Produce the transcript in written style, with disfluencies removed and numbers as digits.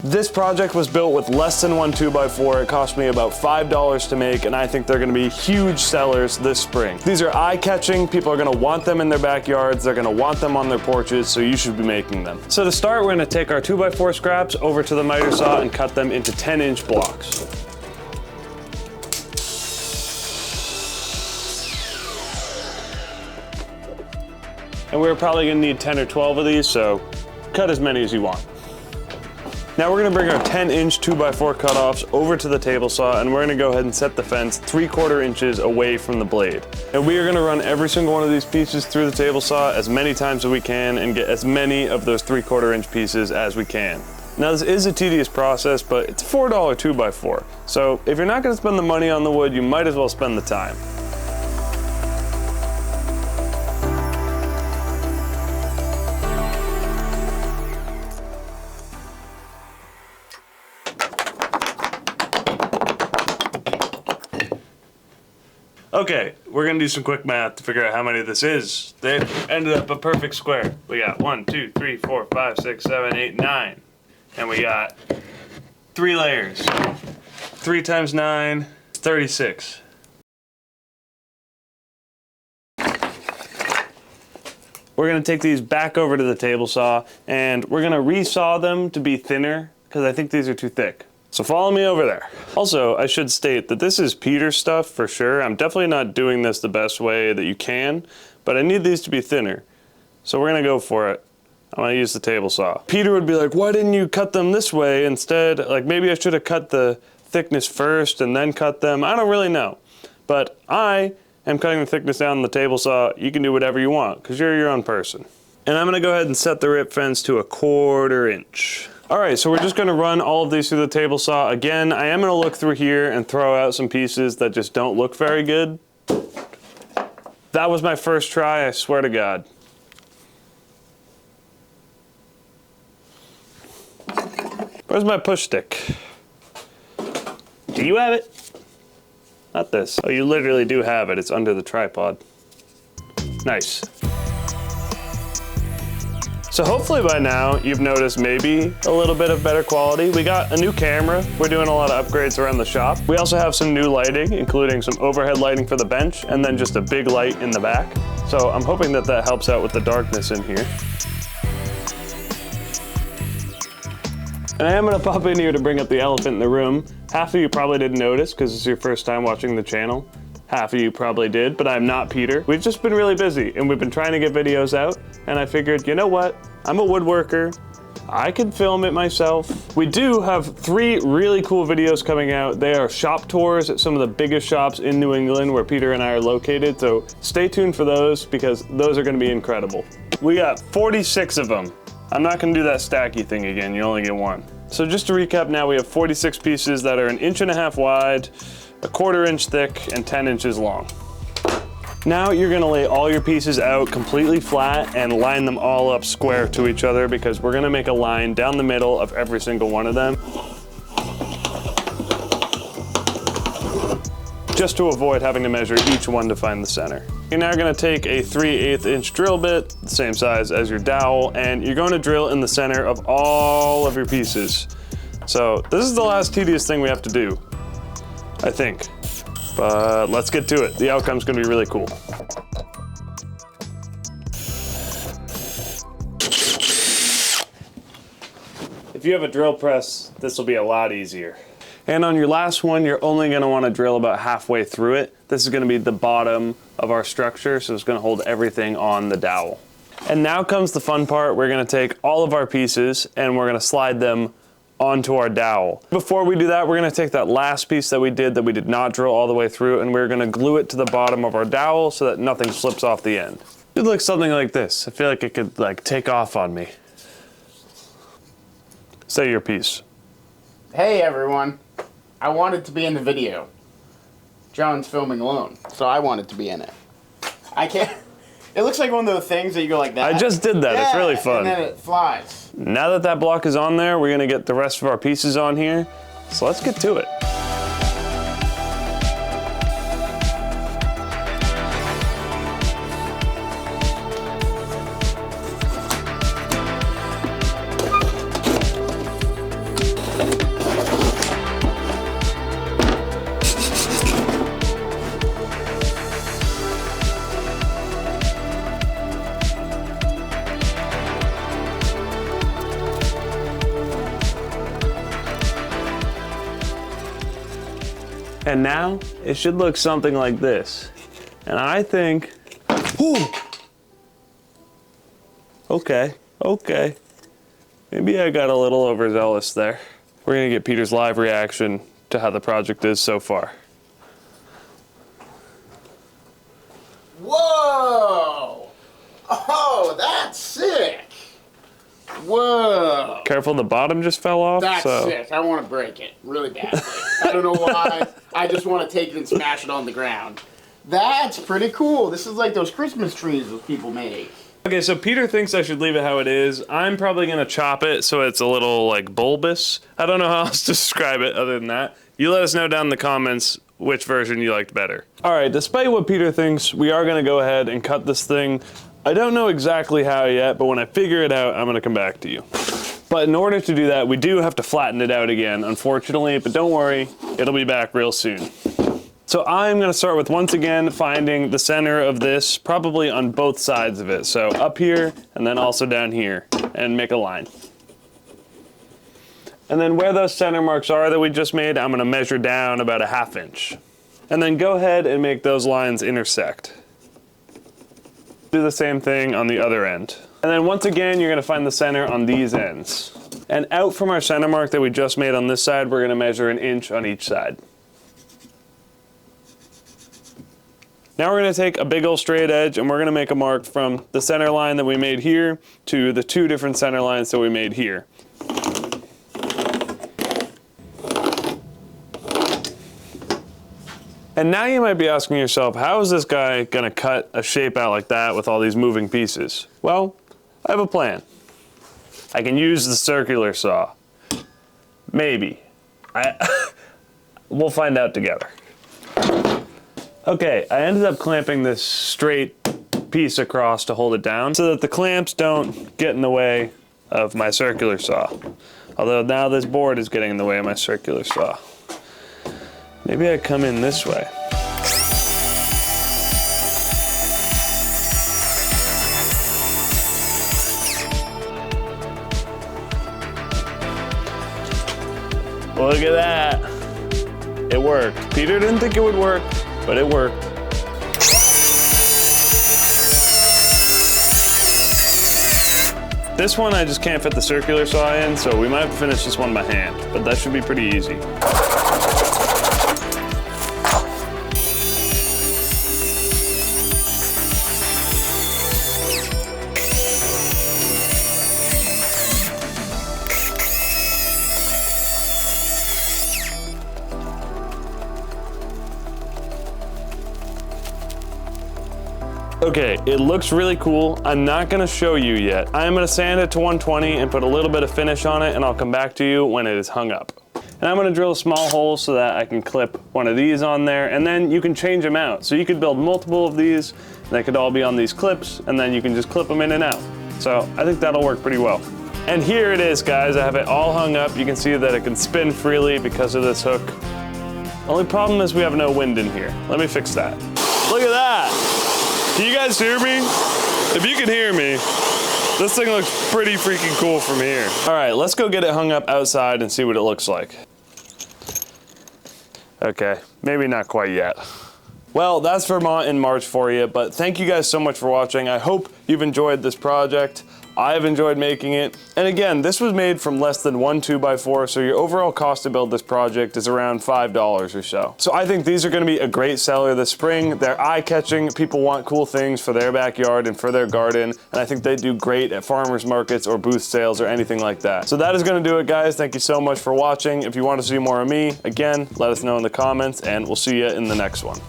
This project was built with less than one 2x4. It cost me about $5 to make, and I think they're gonna be huge sellers this spring. These are eye-catching. People are gonna want them in their backyards. They're gonna want them on their porches, so you should be making them. So to start, we're gonna take our 2x4 scraps over to the miter saw and cut them into 10-inch blocks. And we're probably gonna need 10 or 12 of these, so cut as many as you want. Now we're gonna bring our 10-inch 2x4 cutoffs over to the table saw, and we're gonna go ahead and set the fence 3/4 inches away from the blade. And we are gonna run every single one of these pieces through the table saw as many times as we can and get as many of those 3/4 inch pieces as we can. Now this is a tedious process, but it's a $4 2x4. So if you're not gonna spend the money on the wood, you might as well spend the time. Okay, we're gonna do some quick math to figure out how many this is. They ended up a perfect square. We got 1, 2, 3, 4, 5, 6, 7, 8, 9. And we got 3 layers. 3 times 9 is 36. We're gonna take these back over to the table saw and we're gonna resaw them to be thinner because I think these are too thick. So follow me over there. Also, I should state that this is Peter's stuff for sure. I'm definitely not doing this the best way that you can, but I need these to be thinner. So we're gonna go for it. I'm gonna use the table saw. Peter would be like, why didn't you cut them this way instead? Like maybe I should have cut the thickness first and then cut them. I don't really know. But I am cutting the thickness down on the table saw. You can do whatever you want because you're your own person. And I'm gonna go ahead and set the rip fence to 1/4 inch. All right, so we're just gonna run all of these through the table saw. Again, I am gonna look through here and throw out some pieces that just don't look very good. That was my first try, I swear to God. Where's my push stick? Do you have it? Not this. Oh, you literally do have it. It's under the tripod. Nice. So hopefully by now you've noticed maybe a little bit of better quality. We got a new camera. We're doing a lot of upgrades around the shop. We also have some new lighting, including some overhead lighting for the bench and then just a big light in the back. So I'm hoping that that helps out with the darkness in here. And I am gonna pop in here to bring up the elephant in the room. Half of you probably didn't notice because it's your first time watching the channel. Half of you probably did, but I'm not Peter. We've just been really busy and we've been trying to get videos out, and I figured, you know what? I'm a woodworker. I can film it myself. We do have 3 really cool videos coming out. They are shop tours at some of the biggest shops in New England where Peter and I are located, so stay tuned for those because those are gonna be incredible. We got 46 of them. I'm not gonna do that stacky thing again, you only get one. So just to recap now, we have 46 pieces that are 1.5 inches wide, 1/4 inch thick, and 10 inches long. Now you're gonna lay all your pieces out completely flat and line them all up square to each other because we're gonna make a line down the middle of every single one of them, just to avoid having to measure each one to find the center. You're now gonna take a 3/8 inch drill bit, the same size as your dowel, and you're going to drill in the center of all of your pieces. So this is the last tedious thing we have to do, I think. But let's get to it. The outcome's gonna be really cool. If you have a drill press, this will be a lot easier. And on your last one, you're only gonna wanna drill about halfway through it. This is gonna be the bottom of our structure, so it's gonna hold everything on the dowel. And now comes the fun part. We're gonna take all of our pieces and we're gonna slide them onto our dowel. Before we do that, we're gonna take that last piece that we did not drill all the way through, and we're gonna glue it to the bottom of our dowel so that nothing slips off the end. It looks something like this. I feel like it could like take off on me. Say your piece. Hey everyone, I wanted to be in the video. John's filming alone, so I wanted to be in it. I can't. It looks like one of those things that you go like that. I just did that. Yeah, it's really fun. And then it flies. Now that that block is on there, we're gonna get the rest of our pieces on here. So let's get to it. And now it should look something like this. And I think, whew, okay. Maybe I got a little overzealous there. We're gonna get Peter's live reaction to how the project is so far. Whoa! Oh, that's sick! Whoa! Careful, the bottom just fell off. That's sick. I want to break it really badly. I don't know why. I just want to take it and smash it on the ground. That's pretty cool. This is like those Christmas trees those people make. Okay, so Peter thinks I should leave it how it is. I'm probably gonna chop it so it's a little like bulbous. I don't know how else to describe it other than that. You let us know down in the comments which version you liked better. All right, despite what Peter thinks, we are gonna go ahead and cut this thing. I don't know exactly how yet, but when I figure it out, I'm gonna come back to you. But in order to do that, we do have to flatten it out again, unfortunately, but don't worry, it'll be back real soon. So I'm gonna start with, once again, finding the center of this, probably on both sides of it. So up here, and then also down here, and make a line. And then where those center marks are that we just made, I'm gonna measure down about a 1/2 inch. And then go ahead and make those lines intersect. Do the same thing on the other end. And then once again, you're gonna find the center on these ends. And out from our center mark that we just made on this side, we're gonna measure 1 inch on each side. Now we're gonna take a big old straight edge and we're gonna make a mark from the center line that we made here to the 2 different center lines that we made here. And now you might be asking yourself, how is this guy gonna cut a shape out like that with all these moving pieces? Well, I have a plan. I can use the circular saw. Maybe. We'll find out together. Okay, I ended up clamping this straight piece across to hold it down so that the clamps don't get in the way of my circular saw. Although now this board is getting in the way of my circular saw. Maybe I come in this way. Look at that. It worked. Peter didn't think it would work, but it worked. This one I just can't fit the circular saw in, so we might have to finish this one by hand, but that should be pretty easy. Okay, it looks really cool. I'm not gonna show you yet. I'm gonna sand it to 120 and put a little bit of finish on it, and I'll come back to you when it is hung up. And I'm gonna drill a small hole so that I can clip one of these on there, and then you can change them out. So you could build multiple of these, and they could all be on these clips, and then you can just clip them in and out. So I think that'll work pretty well. And here it is, guys. I have it all hung up. You can see that it can spin freely because of this hook. Only problem is we have no wind in here. Let me fix that. Look at that. Can you guys hear me? If you can hear me, this thing looks pretty freaking cool from here. All right, let's go get it hung up outside and see what it looks like. Okay, maybe not quite yet. Well, that's Vermont in March for you, but thank you guys so much for watching. I hope you've enjoyed this project. I've enjoyed making it. And again, this was made from less than 1 2x4, so your overall cost to build this project is around $5 or so. So I think these are gonna be a great seller this spring. They're eye-catching. People want cool things for their backyard and for their garden, and I think they do great at farmers markets or booth sales or anything like that. So that is gonna do it, guys. Thank you so much for watching. If you want to see more of me, again, let us know in the comments, and we'll see you in the next one.